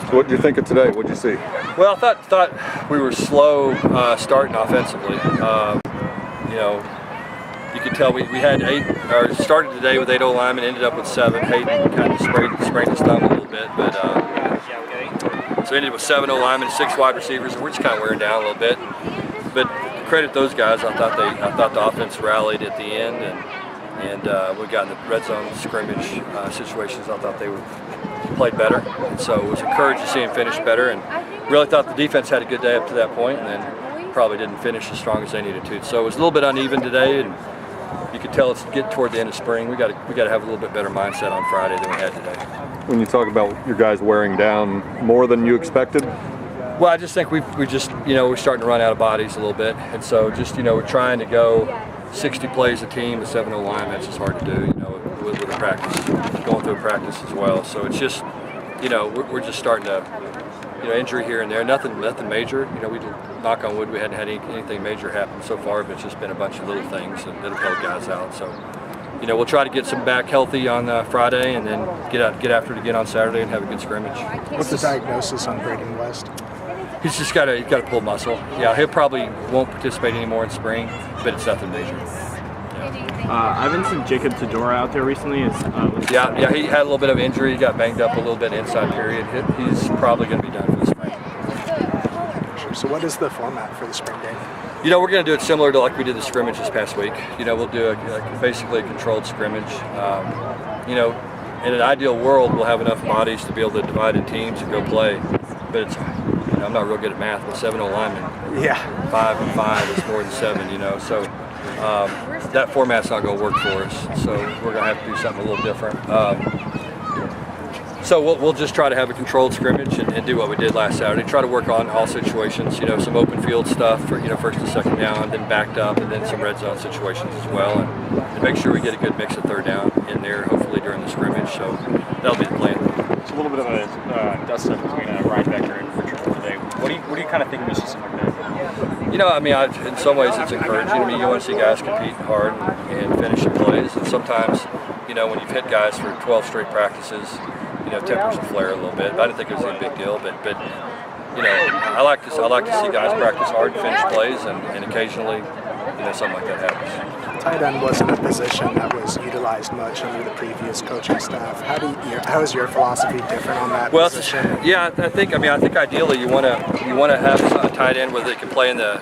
So what did you think of today? What did you see? Well, I thought we were slow starting offensively. You know, you could tell we had started today with 8 O-linemen, ended up with 7. Hayden kind of sprained his thumb a little bit, but so ended with 7 O-linemen, 6 wide receivers, and we're just kind of wearing down a little bit. But credit those guys. I thought the offense rallied at the end, and we got in the red zone scrimmage situations. I thought they played better, and so was encouraged to see them finish better, and really thought the defense had a good day up to that point, and then probably didn't finish as strong as they needed to. So it was a little bit uneven today, and you could tell it's getting toward the end of spring. We got to have a little bit better mindset on Friday than we had today. When you talk about your guys wearing down more than you expected? Well, I just think we're starting to run out of bodies a little bit, and so just we're trying to go 60 plays a team with 7 O-linemen. That's just hard to do, with a practice, going through a practice as well. So it's just, we're just starting to, injury here and there. Nothing major. We knock on wood, we hadn't had anything major happen so far, but it's just been a bunch of little things that have held guys out. So, we'll try to get some back healthy on Friday, and then get after it again on Saturday and have a good scrimmage. What's the diagnosis on Braeden West? He's just got a pulled muscle. Yeah, he probably won't participate anymore in spring, but it's nothing major. I haven't seen Jacob Tedora out there recently. Yeah, he had a little bit of injury. He got banged up a little bit inside period. He's probably going to be done for the spring. So what is the format for the spring game? We're going to do it similar to like we did the scrimmage this past week. We'll do basically a controlled scrimmage. In an ideal world, we'll have enough bodies to be able to divide in teams and go play. But it's, I'm not real good at math, but 7 O-linemen. Yeah. 5 and 5 is more than 7, So that format's not going to work for us. So we're going to have to do something a little different. So we'll just try to have a controlled scrimmage and do what we did last Saturday. Try to work on all situations, some open field stuff for first and second down, then backed up, and then some red zone situations as well, and make sure we get a good mix of third down in there, hopefully during the scrimmage. So that'll be the plan. It's a little bit of a dust-up between Ryan Becker and Richard today. What do you kind of think when you see something like that? In some ways it's encouraging. You want to see guys compete hard and finish the plays, and sometimes, when you've hit guys for 12 straight practices, tempers will flare a little bit. I didn't think it was a big deal, but I like to see guys practice hard and finish plays, and occasionally, something like that happens. Tight end wasn't a position that was utilized much under the previous coaching staff. How is your philosophy different on that position? Yeah, I think ideally you want to have a tight end where they can play in the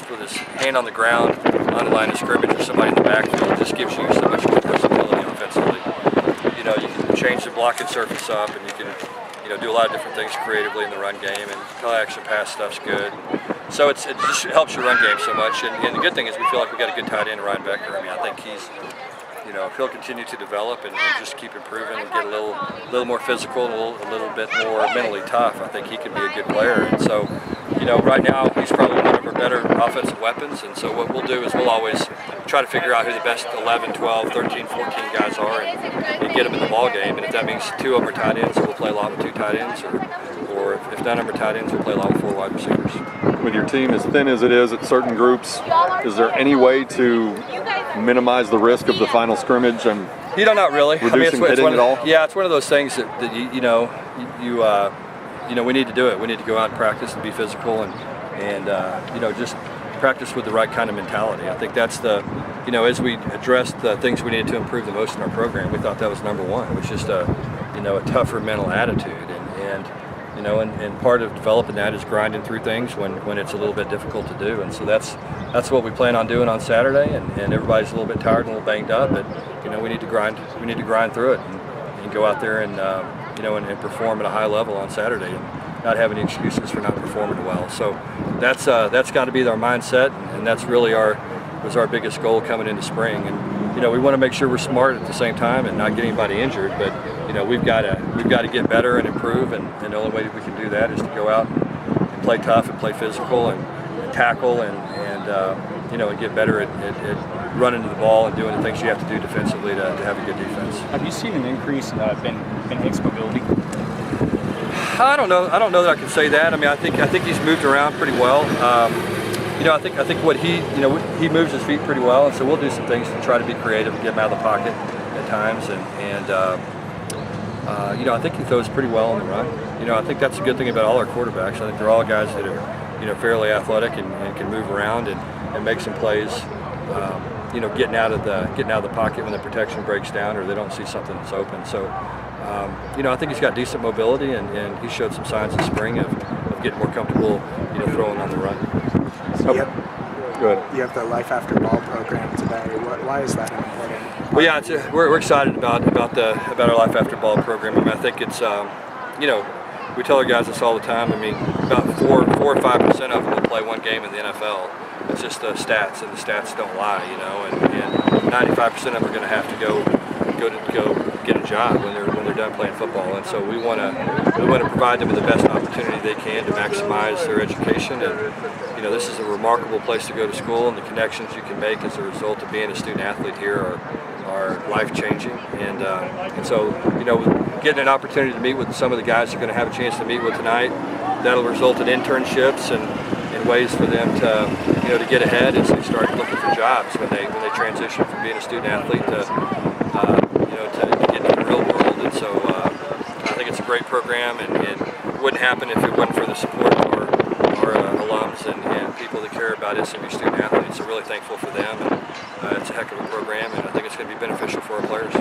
with his hand on the ground on the line of scrimmage or somebody in the backfield. It just gives you so much more versatility offensively. You can change the blocking surface up, and you can do a lot of different things creatively in the run game, and play action pass stuff's good. So it just helps your run game so much, and the good thing is we feel like we got a good tight end, Ryan Becker. I think he's, if he'll continue to develop and just keep improving and get a little more physical and a little bit more mentally tough, I think he can be a good player. And so, right now he's probably one of our better offensive weapons, and so what we'll do is we'll always try to figure out who the best 11, 12, 13, 14 guys are and get them in the ball game. And if that means 2 of them are tight ends, so we'll play a lot with 2 tight ends, or if none of them are tight ends, we'll play a lot with 4 wide receivers. With your team as thin as it is at certain groups, is there any way to minimize the risk of the final scrimmage and not really. Reducing hitting at all? Yeah, it's one of those things that we need to do it. We need to go out and practice and be physical and just practice with the right kind of mentality. I think that's as we addressed the things we needed to improve the most in our program, we thought that was number one. It was just a tougher mental attitude, and part of developing that is grinding through things when it's a little bit difficult to do. And so that's what we plan on doing on Saturday, and everybody's a little bit tired and a little banged up, but we need to grind through it and go out there and and perform at a high level on Saturday, and not have any excuses for not performing well. So that's got to be our mindset, and that's really was our biggest goal coming into spring. And we want to make sure we're smart at the same time and not get anybody injured, but we've got to get better and improve, and the only way we can do that is to go out and play tough and play physical and tackle and get better at running to the ball and doing the things you have to do defensively to have a good defense. Have you seen an increase in Ben Hicks' mobility? I don't know that I can say that. I think he's moved around pretty well. I think what he moves his feet pretty well, and so we'll do some things to try to be creative and get him out of the pocket at times, and I think he throws pretty well on the run. I think that's a good thing about all our quarterbacks. I think they're all guys that are, fairly athletic and can move around and make some plays. Getting out of the pocket when the protection breaks down or they don't see something that's open. So, I think he's got decent mobility and he showed some signs this spring of getting more comfortable, throwing on the run. So Go ahead. you have the Life After Ball program today. Why is that important? Well, yeah, we're excited about our Life After Ball program. I think it's we tell our guys this all the time. About 4 or 5% of them will play one game in the NFL. It's just the stats, and the stats don't lie, and 95% of them are going to have to go get a job when they're done playing football. And so we want to provide them with the best opportunity they can to maximize their education. And this is a remarkable place to go to school, and the connections you can make as a result of being a student athlete here are life-changing. And so getting an opportunity to meet with some of the guys you're going to have a chance to meet with tonight, that'll result in internships and ways for them to get ahead as they start looking for jobs when they transition from being a student athlete to get into the real world. And so I think it's a great program, and it wouldn't happen if it wasn't for the support of our alums and people that care about SMU student athletes. So really thankful for them, and it's a heck of a program, and I think it's going to be beneficial for our players.